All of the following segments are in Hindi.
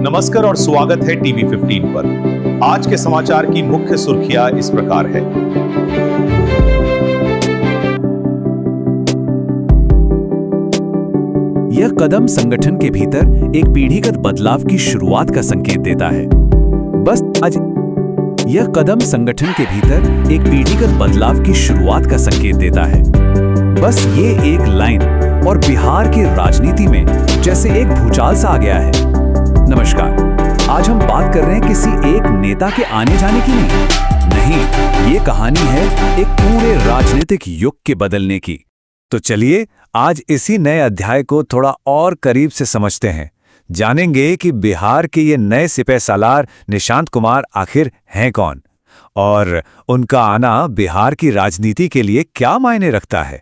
नमस्कार और स्वागत है टीवी 15 पर। आज के समाचार की मुख्य सुर्खियां इस प्रकार है। यह कदम संगठन के भीतर एक पीढ़ीगत बदलाव की शुरुआत का संकेत देता है। यह कदम संगठन के भीतर एक पीढ़ीगत बदलाव की शुरुआत का संकेत देता है। बस ये एक लाइन और बिहार की राजनीति में जैसे एक भूचाल सा आ गया है। नमस्कार, आज हम बात कर रहे हैं किसी एक नेता के आने जाने की नहीं, ये कहानी है एक पूरे राजनीतिक युग के बदलने की। तो चलिए आज इसी नए अध्याय को थोड़ा और करीब से समझते हैं। जानेंगे कि बिहार के ये नए सिपहसालार निशांत कुमार आखिर हैं कौन और उनका आना बिहार की राजनीति के लिए क्या मायने रखता है।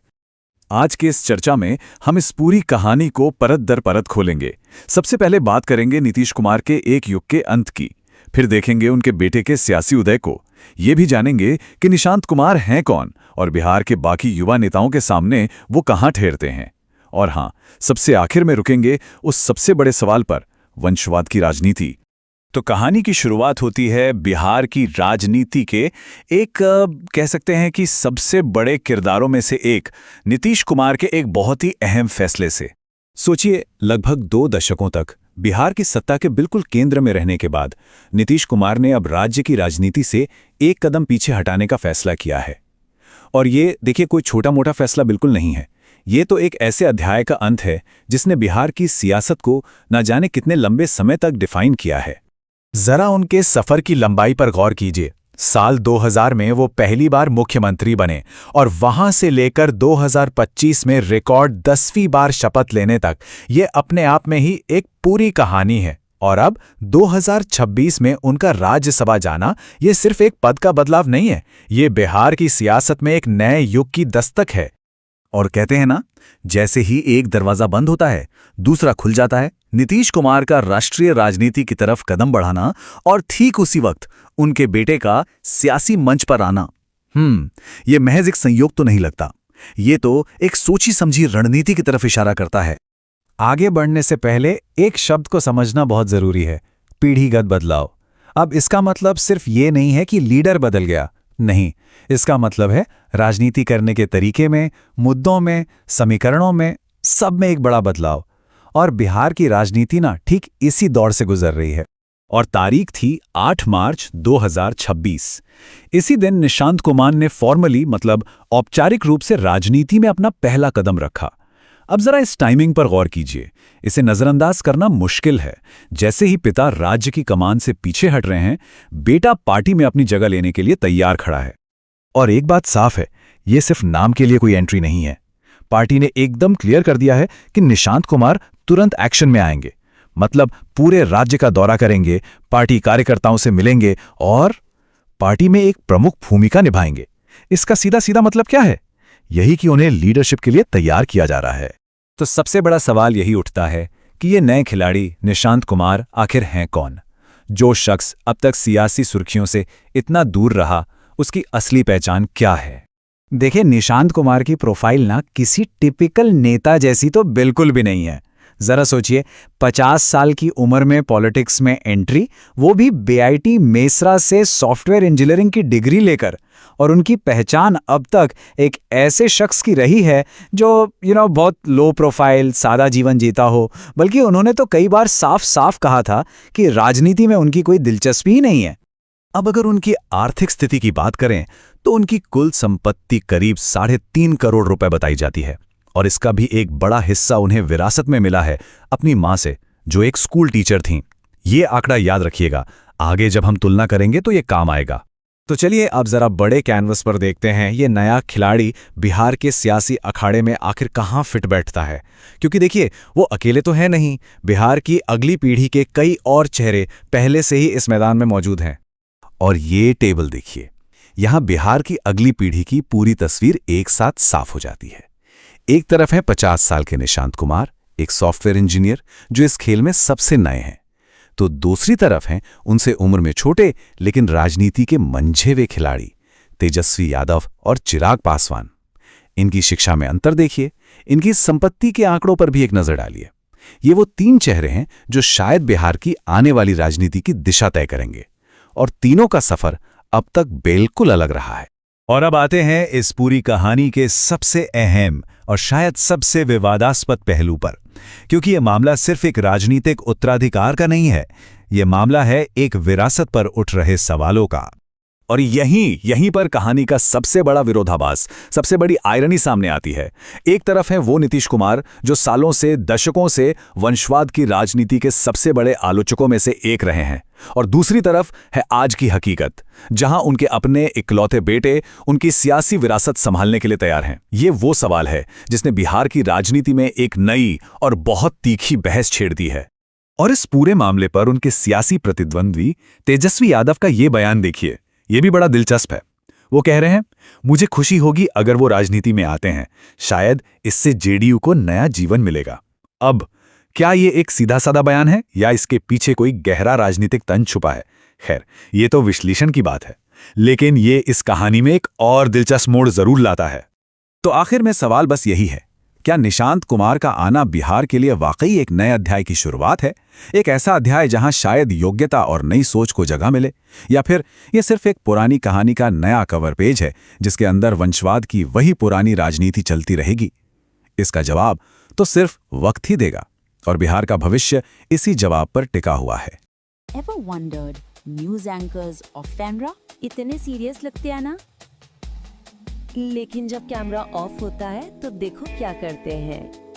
आज के इस चर्चा में हम इस पूरी कहानी को परत दर परत खोलेंगे। सबसे पहले बात करेंगे नीतीश कुमार के एक युग के अंत की, फिर देखेंगे उनके बेटे के सियासी उदय को। ये भी जानेंगे कि निशांत कुमार हैं कौन और बिहार के बाकी युवा नेताओं के सामने वो कहाँ ठहरते हैं। और हाँ, सबसे आखिर में रुकेंगे उस सबसे बड़े सवाल पर, वंशवाद की राजनीति। तो कहानी की शुरुआत होती है बिहार की राजनीति के एक कह सकते हैं कि सबसे बड़े किरदारों में से एक नीतीश कुमार के एक बहुत ही अहम फैसले से। सोचिए, लगभग 2 दशकों तक बिहार की सत्ता के बिल्कुल केंद्र में रहने के बाद नीतीश कुमार ने अब राज्य की राजनीति से एक कदम पीछे हटाने का फैसला किया है। और ये देखिए, कोई छोटा मोटा फैसला बिल्कुल नहीं है। ये तो एक ऐसे अध्याय का अंत है जिसने बिहार की सियासत को न जाने कितने लंबे समय तक डिफाइन किया है। जरा उनके सफर की लंबाई पर गौर कीजिए। साल 2000 में वो पहली बार मुख्यमंत्री बने और वहां से लेकर 2025 में रिकॉर्ड 10वीं बार शपथ लेने तक ये अपने आप में ही एक पूरी कहानी है। और अब 2026 में उनका राज्यसभा जाना ये सिर्फ एक पद का बदलाव नहीं है, ये बिहार की सियासत में एक नए युग की दस्तक है। और कहते हैं ना, जैसे ही एक दरवाजा बंद होता है दूसरा खुल जाता है। नीतीश कुमार का राष्ट्रीय राजनीति की तरफ कदम बढ़ाना और ठीक उसी वक्त उनके बेटे का सियासी मंच पर आना, ये महज एक संयोग तो नहीं लगता, ये तो एक सोची समझी रणनीति की तरफ इशारा करता है। आगे बढ़ने से पहले एक शब्द को समझना बहुत जरूरी है, पीढ़ीगत बदलाव। अब इसका मतलब सिर्फ ये नहीं है कि लीडर बदल गया, नहीं, इसका मतलब है राजनीति करने के तरीके में, मुद्दों में, समीकरणों में, सब में एक बड़ा बदलाव। और बिहार की राजनीति ना ठीक इसी दौर से गुजर रही है। और तारीख थी 8 मार्च 2026। इसी दिन निशांत कुमार ने फॉर्मली मतलब औपचारिक रूप से राजनीति में अपना पहला कदम रखा। अब जरा इस टाइमिंग पर गौर कीजिए, इसे नजरअंदाज करना मुश्किल है। जैसे ही पिता राज्य की कमान से पीछे हट रहे हैं, बेटा पार्टी में अपनी जगह लेने के लिए तैयार खड़ा है। और एक बात साफ है, ये सिर्फ नाम के लिए कोई एंट्री नहीं है। पार्टी ने एकदम क्लियर कर दिया है कि निशांत कुमार तुरंत एक्शन में आएंगे, मतलब पूरे राज्य का दौरा करेंगे, पार्टी कार्यकर्ताओं से मिलेंगे और पार्टी में एक प्रमुख भूमिका निभाएंगे। इसका सीधा सीधा मतलब क्या है? यही कि उन्हें लीडरशिप के लिए तैयार किया जा रहा है। तो सबसे बड़ा सवाल यही उठता है कि ये नए खिलाड़ी निशांत कुमार आखिर हैं कौन? जो शख्स अब तक सियासी सुर्खियों से इतना दूर रहा, उसकी असली पहचान क्या है? देखिए, निशांत कुमार की प्रोफाइल ना किसी टिपिकल नेता जैसी तो बिल्कुल भी नहीं है। जरा सोचिए, 50 साल की उम्र में पॉलिटिक्स में एंट्री, वो भी बीआईटी मेसरा से सॉफ्टवेयर इंजीनियरिंग की डिग्री लेकर। और उनकी पहचान अब तक एक ऐसे शख्स की रही है जो बहुत लो प्रोफाइल, सादा जीवन जीता हो, बल्कि उन्होंने तो कई बार साफ साफ कहा था कि राजनीति में उनकी कोई दिलचस्पी ही नहीं है। अब अगर उनकी आर्थिक स्थिति की बात करें तो उनकी कुल संपत्ति करीब 3.5 करोड़ रुपए बताई जाती है। और इसका भी एक बड़ा हिस्सा उन्हें विरासत में मिला है अपनी मां से, जो एक स्कूल टीचर थीं। ये आंकड़ा याद रखिएगा, आगे जब हम तुलना करेंगे तो ये काम आएगा। तो चलिए अब जरा बड़े कैनवस पर देखते हैं ये नया खिलाड़ी बिहार के सियासी अखाड़े में आखिर कहाँ फिट बैठता है। क्योंकि देखिए, वो अकेले तो है नहीं, बिहार की अगली पीढ़ी के कई और चेहरे पहले से ही इस मैदान में मौजूद हैं। और ये टेबल देखिए, यहां बिहार की अगली पीढ़ी की पूरी तस्वीर एक साथ साफ हो जाती है। एक तरफ है 50 साल के निशांत कुमार, एक सॉफ्टवेयर इंजीनियर जो इस खेल में सबसे नए हैं। तो दूसरी तरफ हैं उनसे उम्र में छोटे लेकिन राजनीति के मंझे खिलाड़ी तेजस्वी यादव और चिराग पासवान। इनकी शिक्षा में अंतर देखिए, इनकी संपत्ति के आंकड़ों पर भी एक नजर डालिए। ये वो 3 चेहरे हैं जो शायद बिहार की आने वाली राजनीति की दिशा तय करेंगे, और तीनों का सफर अब तक बिल्कुल अलग रहा है। और अब आते हैं इस पूरी कहानी के सबसे अहम और शायद सबसे विवादास्पद पहलू पर, क्योंकि यह मामला सिर्फ एक राजनीतिक उत्तराधिकार का नहीं है, यह मामला है एक विरासत पर उठ रहे सवालों का। और यहीं पर कहानी का सबसे बड़ा विरोधाभास, सबसे बड़ी आयरनी सामने आती है। एक तरफ है वो नीतीश कुमार जो सालों से, दशकों से वंशवाद की राजनीति के सबसे बड़े आलोचकों में से एक रहे हैं, और दूसरी तरफ है आज की हकीकत, जहां उनके अपने इकलौते बेटे उनकी सियासी विरासत संभालने के लिए तैयार हैं। ये वो सवाल है जिसने बिहार की राजनीति में एक नई और बहुत तीखी बहस छेड़ दी है। और इस पूरे मामले पर उनके सियासी प्रतिद्वंद्वी तेजस्वी यादव का ये बयान देखिए, ये भी बड़ा दिलचस्प है। वो कह रहे हैं, मुझे खुशी होगी अगर वो राजनीति में आते हैं, शायद इससे जेडीयू को नया जीवन मिलेगा। अब क्या ये एक सीधा साधा बयान है या इसके पीछे कोई गहरा राजनीतिक तंज छुपा है? खैर, ये तो विश्लेषण की बात है, लेकिन ये इस कहानी में एक और दिलचस्प मोड़ जरूर लाता है। तो आखिर में सवाल बस यही है, क्या निशांत कुमार का आना बिहार के लिए वाकई एक नए अध्याय की शुरुआत है? एक ऐसा अध्याय जहां शायद योग्यता और नई सोच को जगह मिले, या फिर यह सिर्फ एक पुरानी कहानी का नया कवर पेज है जिसके अंदर वंशवाद की वही पुरानी राजनीति चलती रहेगी? इसका जवाब तो सिर्फ वक्त ही देगा, और बिहार का भविष्य इसी जवाब पर टिका हुआ है। Ever wondered, news anchors of camera इतने सीरियस लगते हैं ना, लेकिन जब कैमरा ऑफ होता है तो देखो क्या करते हैं।